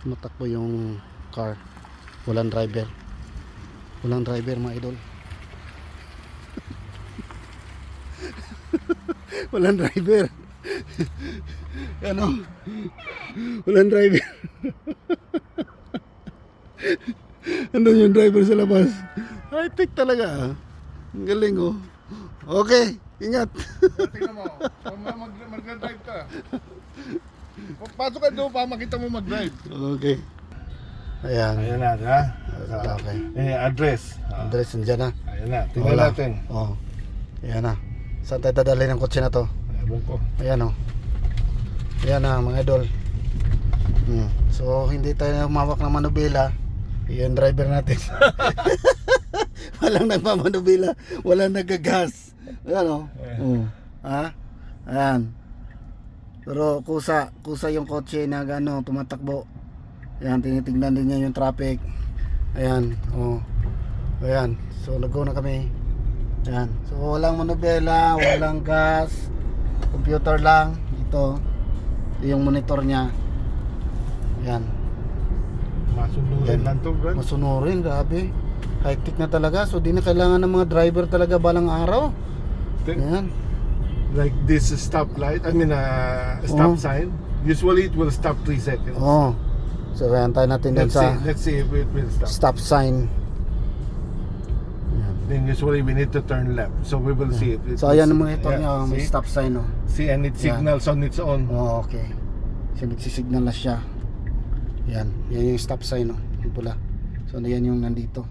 Tumatakbo yung car. Walang driver. Walang driver mga idol. Walang driver. Ano? Walang driver. Andun yung driver sa labas. High-tech talaga ah. Ang galing oh. Okay, ingat. Tingnan mo, mag-drive ka. Pasok ka doon para makita mo mag-drive. Okay. Ayan. Ayan na, ha? Okay. Address. Address nandiyan na. Ayan na, tingnan Wala. natin. Oh. Ayan na. Saan tayo dadalhin ng kotse na to? Ewan ko. Ayan oh. Ayan na mga idol. So hindi tayo humawak ng manubela. Yung driver natin. Walang nagmamanubela. Walang nagagas. Ayan oh. Ha? Ayan. Pero kusa yung kotse na gano tumatakbo. Ayan, tinitingnan din niya yung traffic. Ayan, oh. Ayan, so nag-go na kami. Ayan, so walang manubela, walang gas, computer lang. Ito yung monitor niya. Ayan. Masunurin lang to, bro. Masunurin, grabe. High-tech na talaga, so di na kailangan ng mga driver talaga balang araw. Ayan. Like this stoplight, stop Oh. sign. Usually it will stop 3 seconds. Oh. So ayan, tayo natin dun sa Let's see if it will stop. stop sign. Ayan. Then usually we need to turn left. So we will see if it So ayan ang monitor niya, yeah, may see? stop sign oh. See, and it signals on its own. Oh, okay. Kasi nagsisignal na siya. Yan, yan yung stop sign oh, yung pula. So yan yung nandito.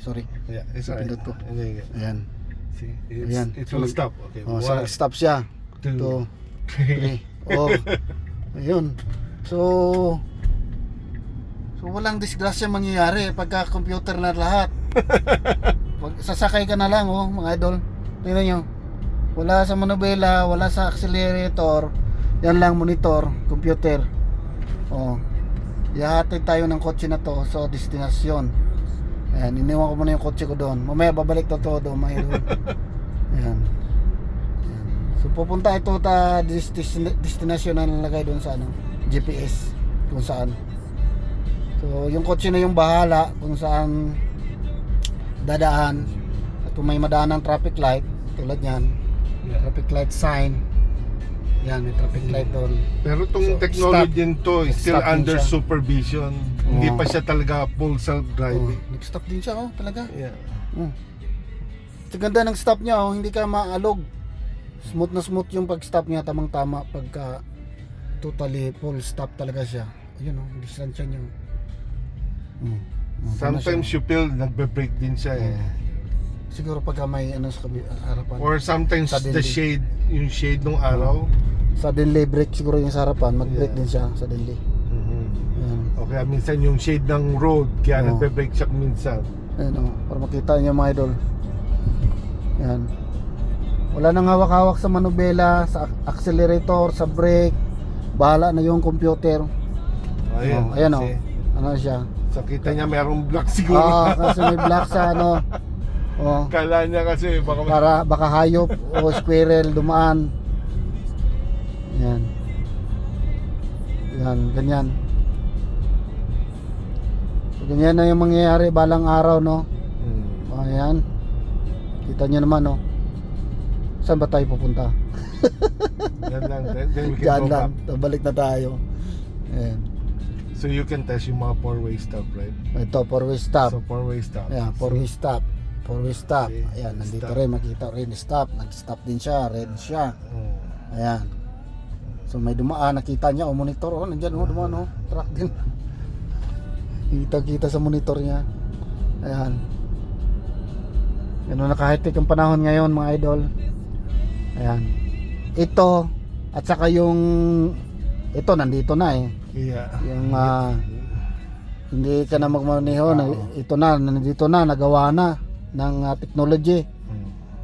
Sorry. Yeah, it's alright. Pindot ko. Yeah. Ayan. See, Ayan. it will stop. Okay. Oh, so One, nag-stop siya. 2, 3. Oh. Ayun. So walang disgrasya mangyayari pagka computer na lahat. Pag sasakay ka na lang oh, mga idol. Tingnan nyo. Wala sa manubela, wala sa accelerator. Yan lang monitor, computer. Oh. Ihahatid tayo ng kotse na to sa destinasyon. Ayan, iniwan ko muna yung kotse ko doon. Mamaya babalik to doon, mga idol. Ayan. Ayan. So pupunta ito destinasyon na nalagay doon sa GPS kung saan. So yung kotse na yung bahala kung saan dadaan. At kung may madaan ng traffic light tulad yan, traffic light sign. Yan, may traffic light doon. Pero itong So, technology nito is still Stop din under siya. supervision. Hindi pa siya talaga full Oh, self-driving. nag-stop din siya oh, talaga. Yeah. Sa ganda ng stop niya oh, hindi ka maalog. Smooth na smooth yung pag-stop niya, tamang-tama pagka totally full stop talaga siya. Ayun oh, distansya niya. Sometimes you feel nagbe-brake din siya eh. Siguro pagka may sa harapan. Or sometimes Suddenly. the shade, yung shade ng araw. Suddenly break siguro yung sa harapan, mag-break Yeah. din siya suddenly. Ayan. O kaya minsan yung shade ng road, kaya Oo. nagbe-brake siya minsan. Ayan oh, para makita niyo mga idol. Ayan. Wala nang hawak-hawak sa manubela, sa accelerator, sa brake. Bahala na yung computer. Ayan, Ayan oh. kasi- Ano siya? So kita niya mayroong black siguro. Kasi may black sa ano. Oh, Kala niya kasi baka baka hayop o squirrel dumaan. Yan. Yan, ganyan. So, ganyan na yung mangyayari balang araw, no? Ayan. Kita nyo naman, no? Saan ba tayo pupunta? Yan lang. Then we can Diyan go lang. back. Balik na tayo. Ayan. So you can test yung mga 4-way stop, right? Ito, 4-way stop. So 4-way stop. Ayan, 4-way stop. 4-way stop. Okay. Ayan, nandito Stop. rin. Makita rin stop. Nag-stop din siya. Red siya. Ayan. So may dumaan, nakita niya o monitor, oh nandiyan oh, dumaan oh, truck din. Kita sa monitor niya. Ayan. Ganun na ka-high-tech ang panahon ngayon, mga idol. Ayan. Ito at saka yung ito nandito na eh. Yeah. Yung hindi ka na magmaneho, ito na nandito na, nagawa na ng technology.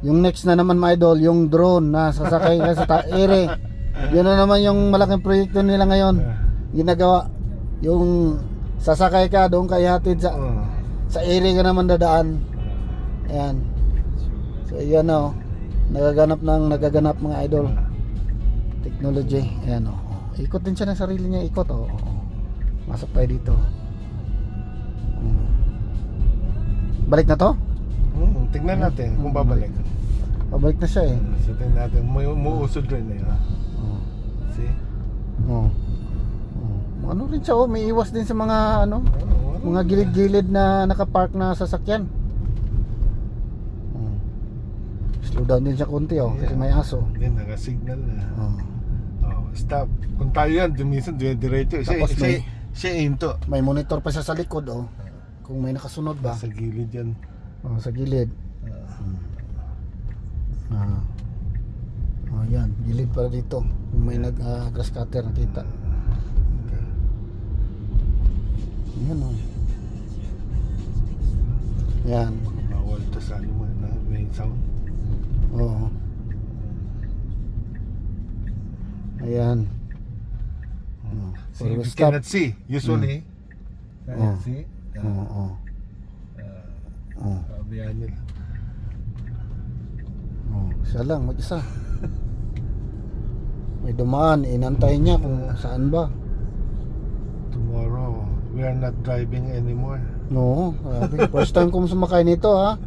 Yung next na naman mga idol, yung drone na sasakay ka sa ere. Yun na naman yung malaking proyekto nila ngayon. Ginagawa. Yung sasakay ka doon kay hatid sa ere ka naman dadaan. Ayan. So yan o. Nagaganap mga idol. Technology. Ayan o. Ikot din siya ng sarili niya, ikot o. Masok tayo dito. Balik na to? Tingnan natin kung babalik. Pabalik na siya eh. So tingnan natin, may umuusod rin eh. Ha? Oh. See? Oh. Oh. Ano rin siya oh, may iwas din sa mga ano, Oo, mga gilid-gilid na nakapark na sasakyan. Oh. Slow down din siya konti oh, kasi may aso. Then naka-signal na. Oh. Oh, stop. Kung tayo yan, minsan diretso. Tapos Siya into. may monitor pa siya sa likod oh. Kung may nakasunod ba? Sa gilid yan. Oh, sa gilid. Oh, yan, gilid pala dito. Kung may grass cutter nakita. Okay. Yan oh. Yan. Bawal to sa ano mo na may sound. Oo. Ayan. Oh, See, you stop. cannot see usually. Oh. See? Oo. Oo. Sabihan nila. Oh, siya lang mag-isa. May dumaan, inantayin niya kung saan ba. Tomorrow, we are not driving anymore. No, grabe. First time kong sumakay nito ha.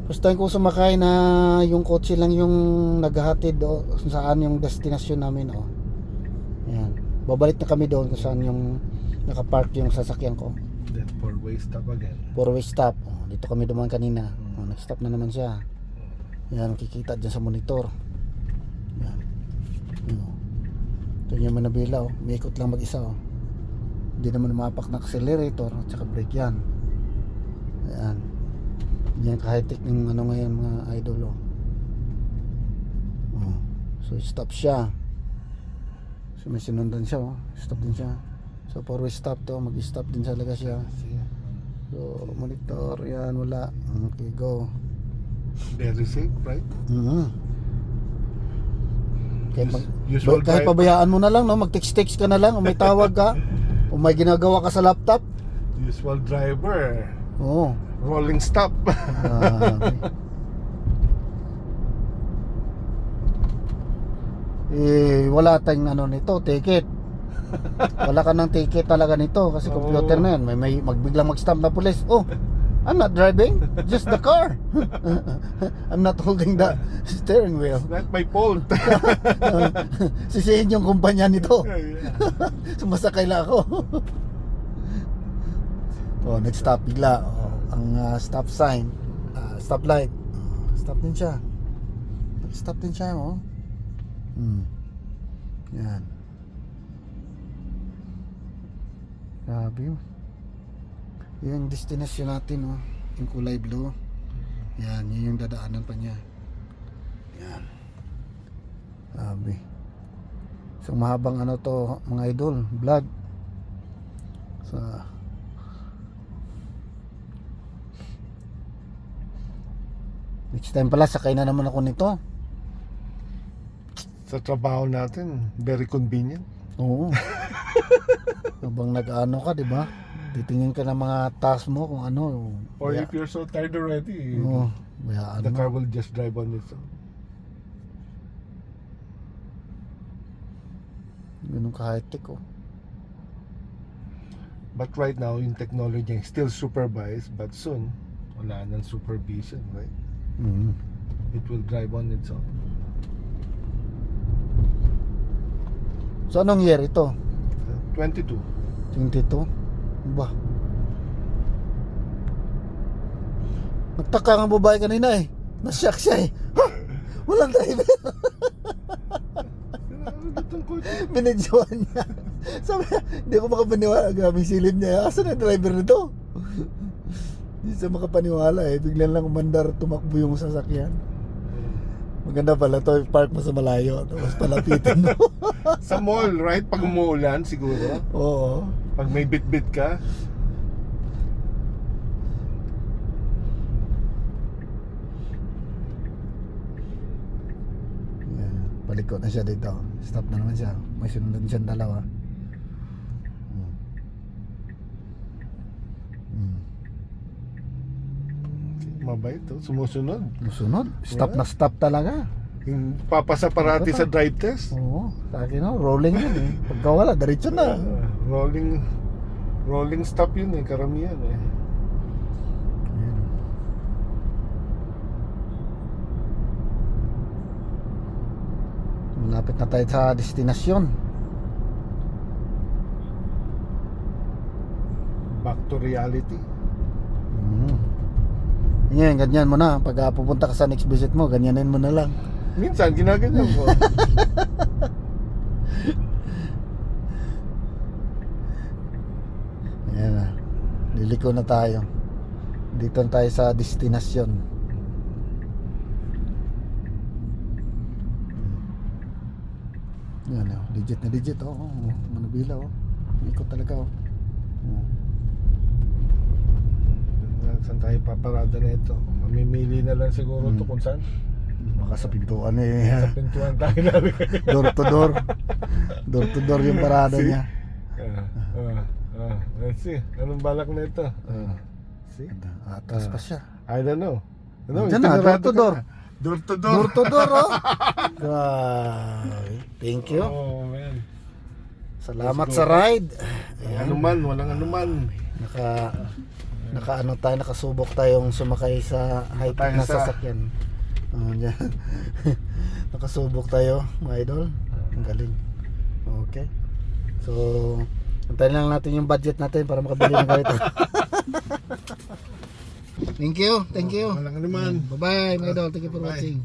First time kong sumakay na yung kotse lang yung naghahatid o saan yung destinasyon namin oh. Ayan. Babalik na kami doon kung saan yung nakapark yung sasakyan ko. Then four-way stop again. Four-way stop. Oh, dito kami dumaan kanina. Oh, nag-stop na naman siya. Yan, makikita dyan sa monitor. Yan. Yan oh. Ito yung manabila oh. Umiikot lang mag-isa oh. Hindi naman mapak na accelerator at saka brake yan. Ayan. Yan ka-high-tech ng ano ngayon mga idol oh. Oh. So stop siya. So may sinundan siya oh. Stop din siya. So four-way stop to. Mag-stop din talaga siya. See? So monitor yan wala. Okay go. Very safe, right? Kahit, kahit pabayaan mo na lang no, mag-text ka na lang o may tawag ka o may ginagawa ka sa laptop. Usual driver. Oo. Rolling stop. Wala tayong ano nito, ticket. Wala ka ng ticket talaga nito kasi computer na yan. May magbiglang mag-stop na pulis. Oh, I'm not driving, just the car. I'm not holding the steering wheel. That's my fault. Sisihin yung kumpanya nito. Sumasakay lang ako. Oh, nag-stop bigla. Oh, ang stop sign, stop light. Stop din siya. Nag-stop din siya, oh. Yan. Grabe. Yung destination natin oh, yung kulay blue. Yan, yun yung dadaanan pa niya. Yan. Grabe. So mahabang ano to mga idol, vlog. So next time pala sakay na naman ako nito. Sa trabaho natin, very convenient. Oo. Habang nag-ano ka, di ba? Titingin ka ng mga task mo kung ano. Or if you're so tired already, Oo. Bayaan the mo. car will just drive on its own. Ganun ka-high-tech oh. But right now, yung technology is still supervised, but soon, wala nang supervision, right? It will drive on its own. So anong year ito? 22. 22? Ba? Nagtaka ang babae kanina eh. Nasyak siya eh. Ha? Walang driver. Binidyoan niya. Sabi niya, hindi ako makapaniwala. Grabing silip niya. Asan ang driver nito? Hindi siya makapaniwala eh. Biglan lang umandar, tumakbo yung sasakyan. Maganda pala to, park mo sa malayo tapos palapitin mo. Sa mall, right? Pag umuulan siguro. Oo. Pag may bit-bit ka. Yeah, paliko na siya dito. Stop na naman siya. May sunod siyang dalawa. Mabait to, sumusunod. Sunod. Stop na stop talaga. Yung papasa parati sa drive test. Oo. Sa akin no, rolling yun eh. Pagka wala, diretso na. rolling stop yun eh, karamihan eh. Ayan. Malapit na tayo sa destinasyon. Back to reality. Ngayon, ganyan mo na. Pag pupunta ka sa next visit mo, ganyanin mo na lang. Minsan ginaganyan ko. Ayan na. Liliko na tayo. Dito na tayo sa destinasyon. Yan oh. Legit na legit. Oh, Manubila oh. Ikot talaga oh. Saan tayo paparada na ito? Mamimili na lang siguro to kung saan. Baka sa pintuan eh. Sa pintuan tayo namin. Door to door. Door to door yung parada See? niya. Let's see. Anong balak na ito? See? Atras pa siya. I don't know. Diyan na, door to door. Door to door. Door to door oh. Grabe. Thank you. Oh man. Salamat sa ride. Walang anuman. Nakasubok tayong sumakay sa high-tech na Tayo sa- sasakyan. Diyan. Nakasubok tayo, mga idol. Ang galing. Okay. So, antayin lang natin yung budget natin para makabili ng ganito. Thank you. Walang anuman. Bye-bye, mga idol. Thank you for Bye. watching.